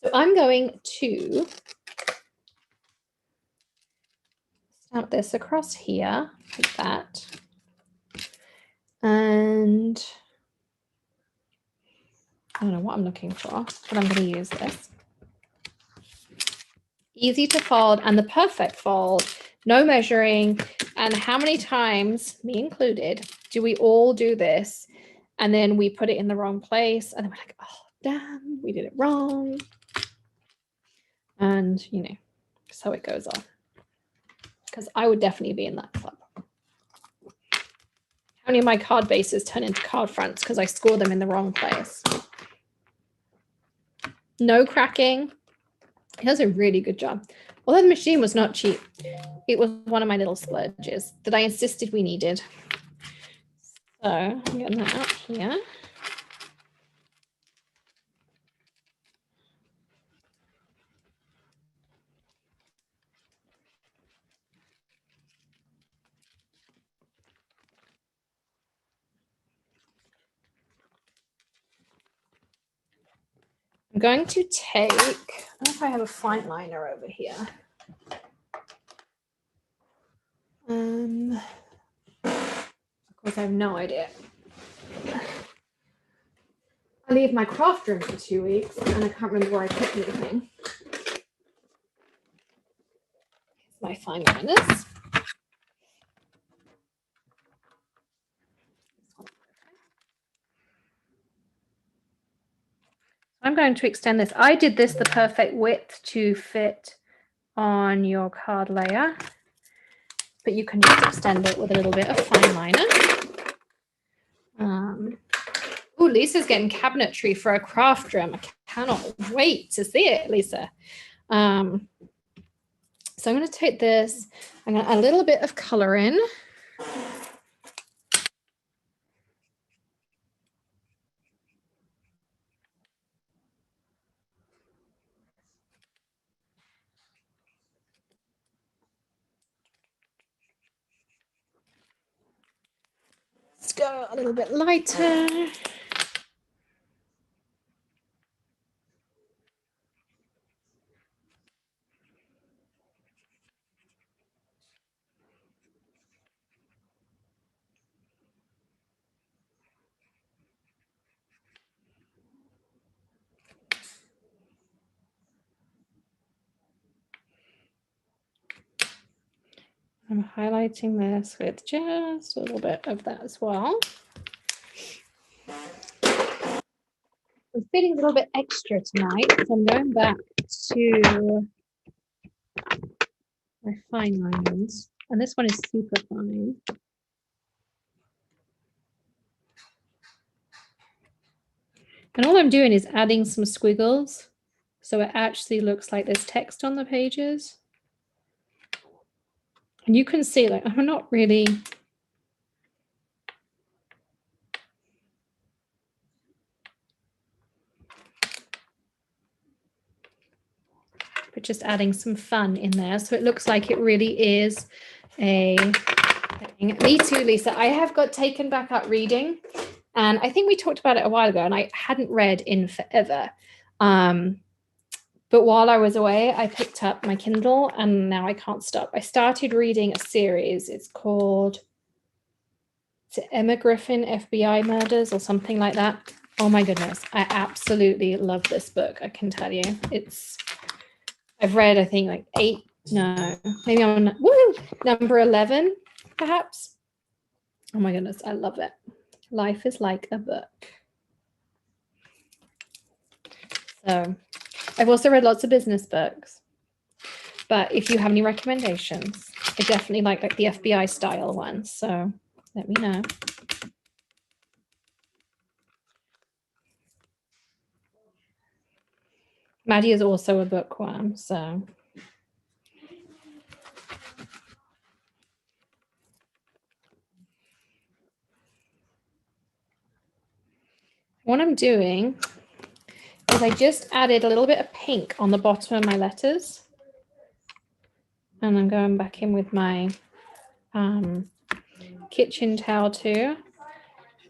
So I'm going to stamp this across here like that. And I don't know what I'm looking for, but I'm going to use this. Easy to fold and the perfect fold, no measuring. And how many times, me included, do we all do this? And then we put it in the wrong place, and then we're like, oh, damn, we did it wrong. And, you know, so it goes on. Because I would definitely be in that club. How many of my card bases turn into card fronts because I score them in the wrong place? No cracking. It does a really good job. Although the machine was not cheap, it was one of my little splurges that I insisted we needed. So I'm getting that out here. I'm going to take, I don't know if I have a fine liner over here. Of course, I have no idea. I leave my craft room for 2 weeks and I can't remember where I put anything. Here's my fine liners. I'm going to extend this. I did this the perfect width to fit on your card layer, but you can just extend it with a little bit of fine liner. Oh, Lisa's getting cabinetry for a craft room. I cannot wait to see it, Lisa. So I'm going to take this. I'm going to add a little bit of color in. Let's go a little bit lighter. I'm highlighting this with just a little bit of that as well. I'm feeling a little bit extra tonight because I'm going back to my fine lines, and this one is super fine. And all I'm doing is adding some squiggles so it actually looks like there's text on the pages. And you can see, like, I'm not really... but just adding some fun in there so it looks like it really is a thing. Me too, Lisa. I have got taken back up reading, and I think we talked about it a while ago, and I hadn't read in forever. But while I was away, I picked up my Kindle, and now I can't stop. I started reading a series. It's called Emma Griffin FBI Murders or something like that. Oh my goodness, I absolutely love this book. I can tell you, I've read, I think, like 8, no, maybe I'm on number 11, perhaps. Oh my goodness, I love it. Life is like a book. So I've also read lots of business books, but if you have any recommendations, I definitely like the FBI style ones. So let me know. Maddie is also a bookworm, so. What I'm doing is I just added a little bit of pink on the bottom of my letters. And I'm going back in with my kitchen towel too.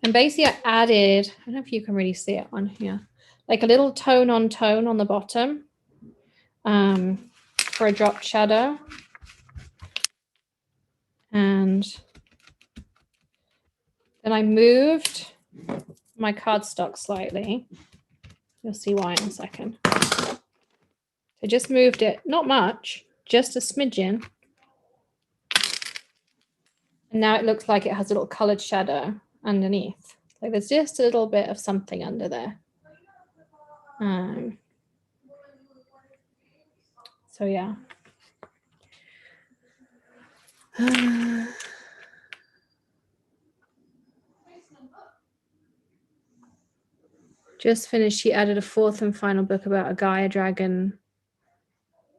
And basically I added, I don't know if you can really see it on here, like a little tone on the bottom for a drop shadow. And then I moved my cardstock slightly. You'll see why in a second. I just moved it, not much, just a smidgen. And now it looks like it has a little colored shadow underneath. Like there's just a little bit of something under there. So yeah. Just finished. She added a 4th and final book about a guy, a dragon,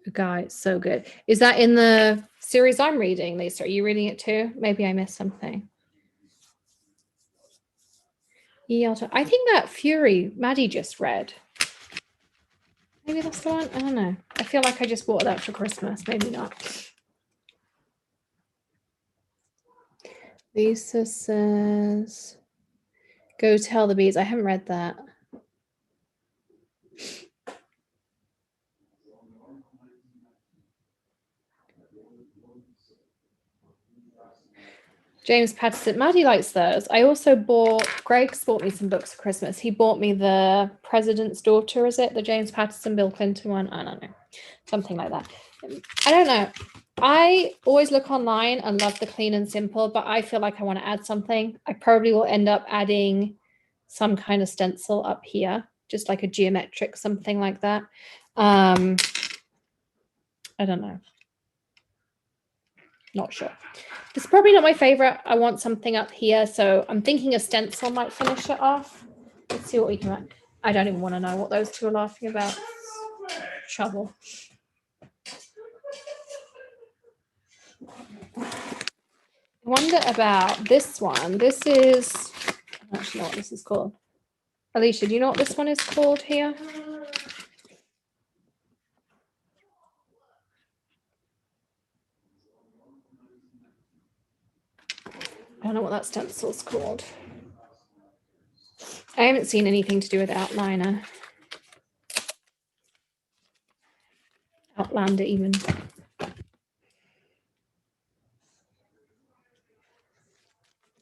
a guy. It's so good. Is that in the series I'm reading, Lisa? Are you reading it too? Maybe I missed something. Yeah, I think that Fury Maddie just read. Maybe that's the one. I don't know. I feel like I just bought that for Christmas. Maybe not. Lisa says, "Go tell the bees." I haven't read that. James Patterson. Maddie likes those. I also bought, Greg's bought me some books for Christmas. He bought me the President's Daughter, is it? The James Patterson, Bill Clinton one? I don't know. Something like that. I don't know. I always look online and love the clean and simple, but I feel like I want to add something. I probably will end up adding some kind of stencil up here, just like a geometric, something like that. I don't know. Not sure. It's probably not my favorite. I want something up here, so I'm thinking a stencil might finish it off. Let's see what we can write. I don't even want to know what those two are laughing about. Trouble. I wonder about this one. This is, I don't actually know what this is called. Alicia, do you know what this one is called here? I don't know what that stencil's called. I haven't seen anything to do with outliner. Outlander even.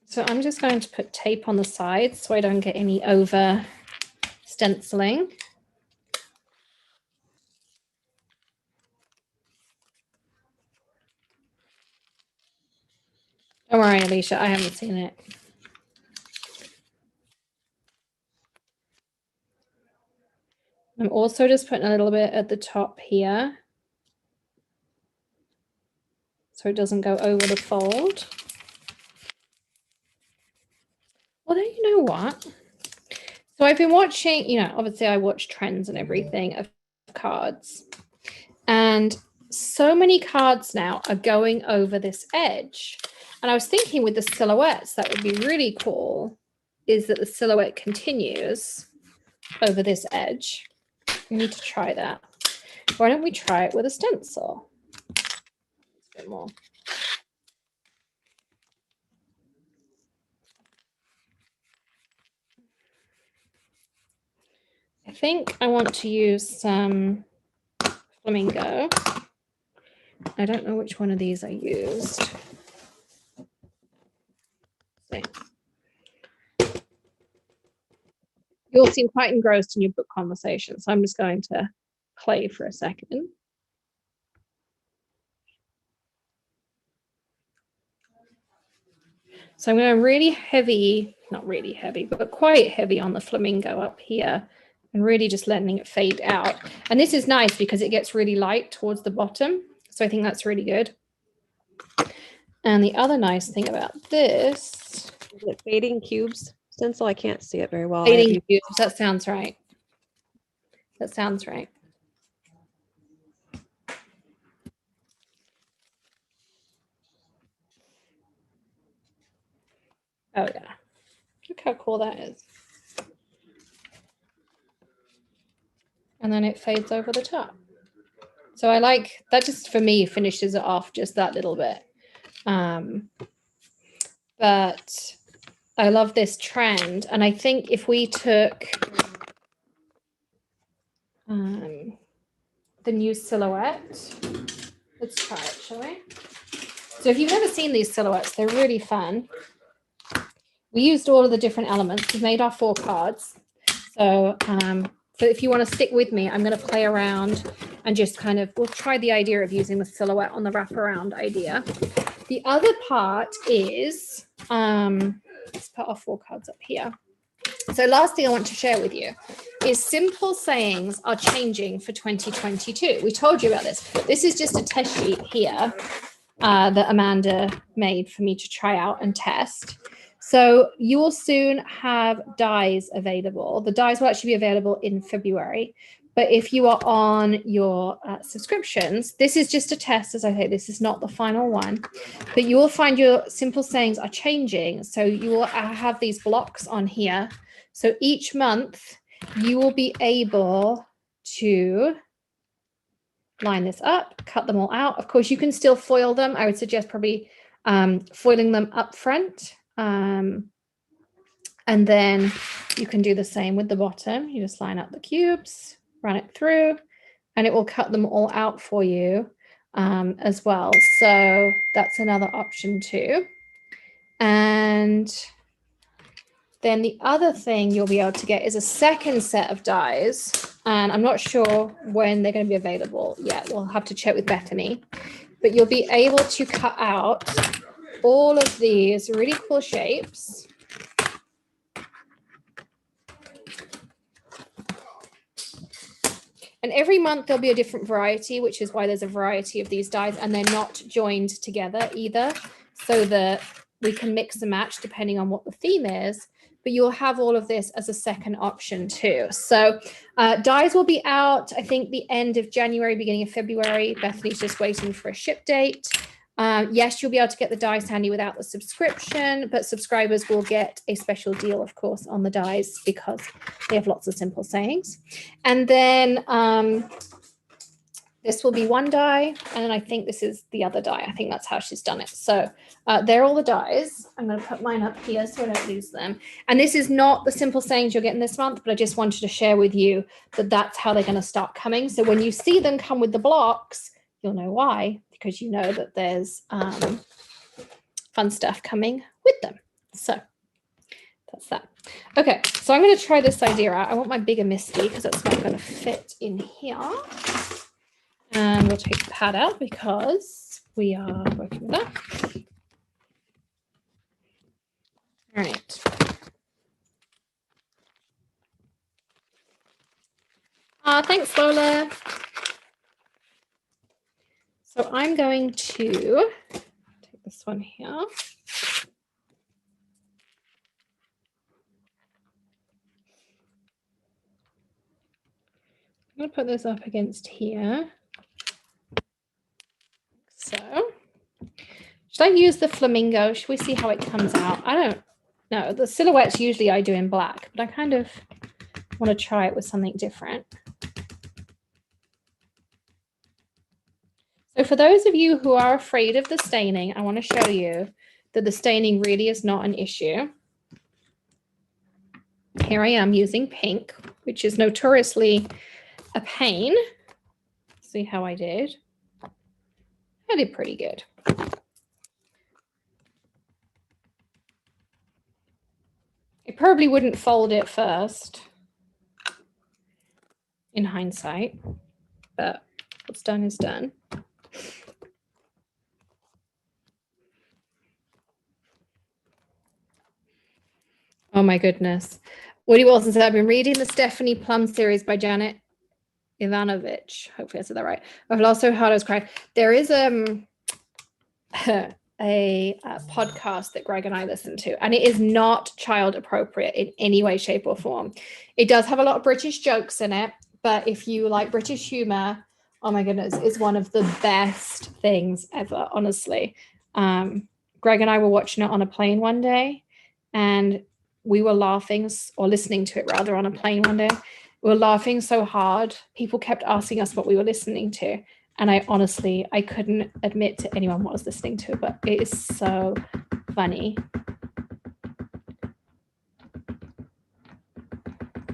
So I'm just going to put tape on the sides so I don't get any over stenciling. Don't worry, Alicia, I haven't seen it. I'm also just putting a little bit at the top here so it doesn't go over the fold. Although, you know what? So I've been watching, you know, obviously I watch trends and everything of cards. And so many cards now are going over this edge. And I was thinking with the silhouettes, that would be really cool, is that the silhouette continues over this edge. We need to try that. Why don't we try it with a stencil? A bit more. I think I want to use some flamingo. I don't know which one of these I used. See. You all seem quite engrossed in your book conversation, so I'm just going to play for a second. So I'm going really heavy, not really heavy, but quite heavy on the flamingo up here and really just letting it fade out. And this is nice because it gets really light towards the bottom. So I think that's really good. And the other nice thing about this, Is it fading cubes stencil? I can't see it very well. fading cubes, that sounds right. That sounds right. Oh yeah, look how cool that is. And then it fades over the top. So I like that, just for me finishes it off just that little bit. But I love this trend. And I think if we took the new silhouette, let's try it, shall we? So if you've never seen these silhouettes, they're really fun. We used all of the different elements. We've made our 4 cards. So if you want to stick with me, I'm going to play around and just kind of, we'll try the idea of using the silhouette on the wraparound idea. The other part is, let's put our 4 cards up here. So last thing I want to share with you is simple sayings are changing for 2022. We told you about this. This is just a test sheet here that Amanda made for me to try out and test. So you will soon have dies available. The dies will actually be available in February. But if you are on your subscriptions, this is just a test, as I say, this is not the final one. But you will find your simple sayings are changing. So you will have these blocks on here. So each month you will be able to line this up, cut them all out. Of course, you can still foil them. I would suggest probably foiling them up front. And then you can do the same with the bottom. You just line up the cubes, run it through, and it will cut them all out for you as well. So that's another option too. And then the other thing you'll be able to get is a second set of dies. And I'm not sure when they're going to be available yet. We'll have to check with Bethany. But you'll be able to cut out all of these really cool shapes. And every month there'll be a different variety, which is why there's a variety of these dies, and they're not joined together either, so that we can mix and match depending on what the theme is. But you'll have all of this as a second option too. So dies will be out, I think, the end of January, beginning of February. Bethany's just waiting for a ship date. Yes, you'll be able to get the dies handy without the subscription, but subscribers will get a special deal, of course, on the dies because they have lots of simple sayings. And then this will be one die, and then I think this is the other die. I think that's how she's done it. So they're all the dies. I'm going to put mine up here so I don't lose them. And this is not the simple sayings you're getting this month, but I just wanted to share with you that that's how they're going to start coming. So when you see them come with the blocks, you'll know why, because you know that there's fun stuff coming with them. So that's that. Okay, so I'm going to try this idea out. I want my bigger Misty because it's not going to fit in here. And we'll take the pad out because we are working with that. All right. Thanks, Lola. So I'm going to take this one here. going to put this up against here. So should I use the flamingo? Should we see how it comes out? I don't know. The silhouettes usually I do in black, but I kind of want to try it with something different. So for those of you who are afraid of the staining, I want to show you that the staining really is not an issue. Here I am using pink, which is notoriously a pain. See how I did? I did pretty good. I probably wouldn't fold it first in hindsight, but what's done is done. Oh my goodness. Woody Wilson said, I've been reading the Stephanie Plum series by Janet Ivanovich. Hopefully I said that right. I've lost so hard I was crying. There is a podcast that Greg and I listen to, and it is not child appropriate in any way, shape, or form. It does have a lot of British jokes in it, but if you like British humor, oh my goodness, it's one of the best things ever, honestly. Greg and I were watching it on a plane one day, and we were laughing, or listening to it rather, on a plane one day. We were laughing so hard. People kept asking us what we were listening to. And I honestly, I couldn't admit to anyone what I was listening to, but it is so funny.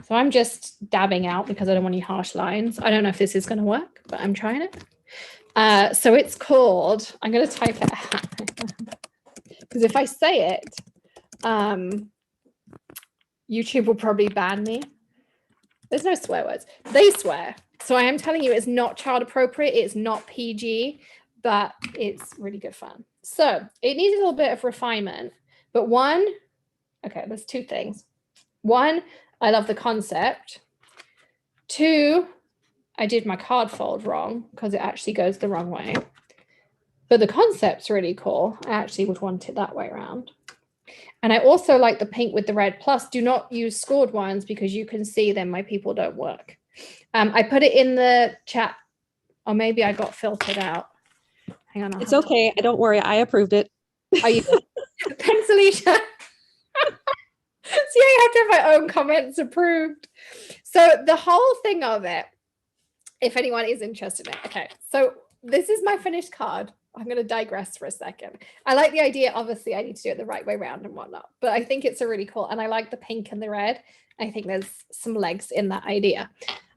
So I'm just dabbing out because I don't want any harsh lines. I don't know if this is going to work, but I'm trying it. So it's called, I'm going to type it out. Because if I say it, YouTube will probably ban me. There's no swear words. They swear. So I am telling you, it's not child appropriate. It's not PG, but it's really good fun. So it needs a little bit of refinement. But one, okay, there's two things. One, I love the concept. Two, I did my card fold wrong because it actually goes the wrong way. But the concept's really cool. I actually would want it that way around. And I also like the pink with the red. Plus, do not use scored ones because you can see then my people don't work. I put it in the chat, or maybe I got filtered out. Hang on. It's okay. Don't worry. I approved it. Are you? Thanks, Alicia. See, I have to have my own comments approved. So the whole thing of it, if anyone is interested in it. Okay, so this is my finished card. I'm going to digress for a second. I like the idea. Obviously, I need to do it the right way around and whatnot, but I think it's a really cool, and I like the pink and the red. I think there's some legs in that idea.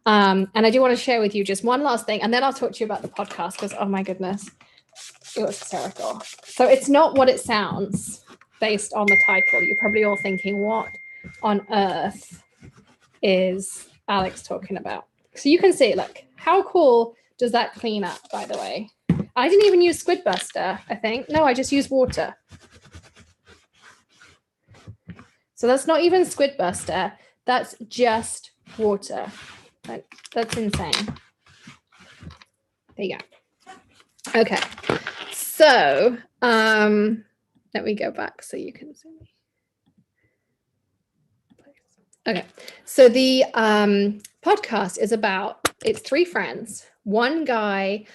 And I do want to share with you just one last thing, and then I'll talk to you about the podcast because, oh my goodness, it was hysterical. So it's not what it sounds based on the title. You're probably all thinking, what on earth is Alex talking about? So you can see, look, how cool does that clean up, by the way? I didn't even use Squid Buster, I think. No, I just used water. So that's not even Squid Buster. That's just water. That's insane. There you go. Okay. So let me go back so you can see me. Okay. So the podcast is about, it's three friends. One guy,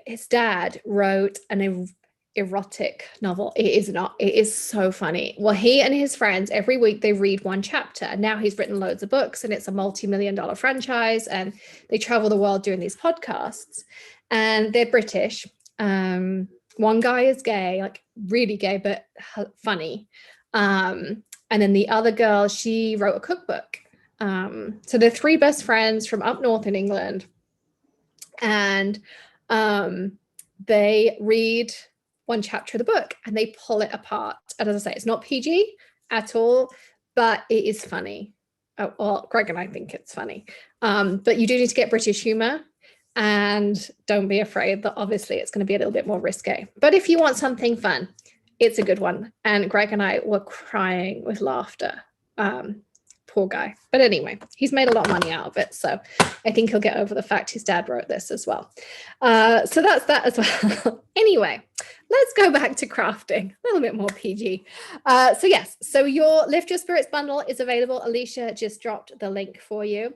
his dad wrote an erotic novel. It is not. It is so funny. Well, he and his friends, every week they read one chapter. And now he's written loads of books, and it's a multi-million-dollar franchise, and they travel the world doing these podcasts. And they're British. One guy is gay, like really gay, but funny. And then the other girl, she wrote a cookbook. So they're three best friends from up north in England. And they read one chapter of the book and they pull it apart. And as I say, it's not PG at all, but it is funny. Oh, well, Greg and I think it's funny. But you do need to get British humor, and don't be afraid that obviously it's going to be a little bit more risque. But if you want something fun, it's a good one. And Greg and I were crying with laughter Poor guy. But anyway, he's made a lot of money out of it. So I think he'll get over the fact his dad wrote this as well. So that's that as well. Anyway, let's go back to crafting, a little bit more PG. So yes, so your Lift Your Spirits bundle is available. Alicia just dropped the link for you.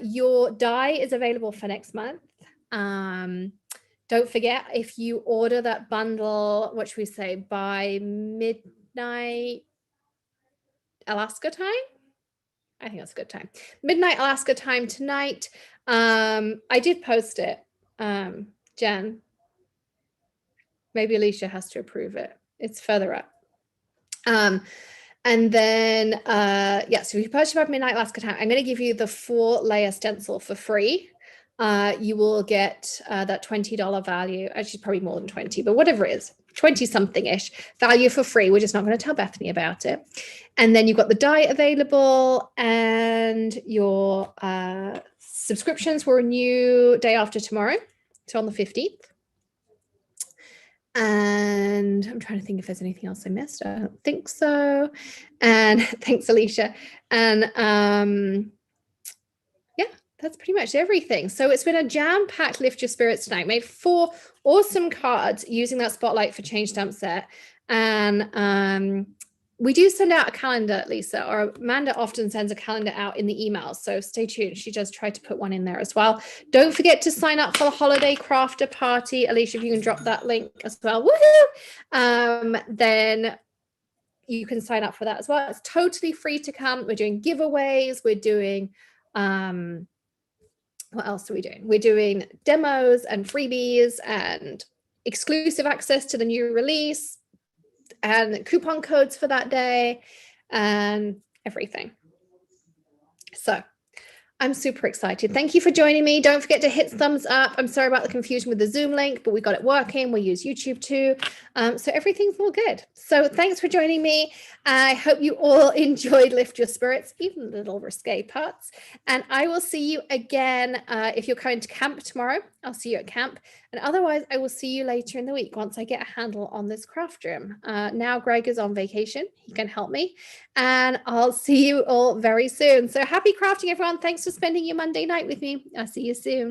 Your die is available for next month. Don't forget, if you order that bundle, what should we say, by midnight Alaska time? I think that's a good time. Midnight Alaska time tonight. I did post it. Jen, maybe Alicia has to approve it. It's further up. And then, yeah, so if you purchase by midnight Alaska time, I'm going to give you the 4-layer stencil for free. You will get that $20 value. Actually, probably more than 20, but whatever it is, 20 something ish value for free. We're just not going to tell Bethany about it. And then you've got the die available, and your subscriptions will renew day after tomorrow. So on the 15th. And I'm trying to think if there's anything else I missed. I don't think so. And thanks, Alicia. And yeah, that's pretty much everything. So it's been a jam-packed Lift Your Spirits tonight. Made 4 awesome cards using that Spotlight for Change stamp set. And we do send out a calendar, Lisa, or Amanda often sends a calendar out in the emails. So stay tuned. She does try to put one in there as well. Don't forget to sign up for the holiday crafter party. Alicia, if you can drop that link as well. Woohoo! Then you can sign up for that as well. It's totally free to come. We're doing giveaways. We're doing, what else are we doing? We're doing demos and freebies and exclusive access to the new release and coupon codes for that day and everything. So I'm super excited. Thank you for joining me. Don't forget to hit thumbs up. I'm sorry about the confusion with the Zoom link, but we got it working. We use YouTube too. So everything's all good. So thanks for joining me. I hope you all enjoyed Lift Your Spirits, even the little risque parts. And I will see you again. If you're coming to camp tomorrow, I'll see you at camp. And otherwise, I will see you later in the week once I get a handle on this craft room. Now Greg is on vacation. He can help me. And I'll see you all very soon. So happy crafting, everyone. Thanks for spending your Monday night with me. I'll see you soon.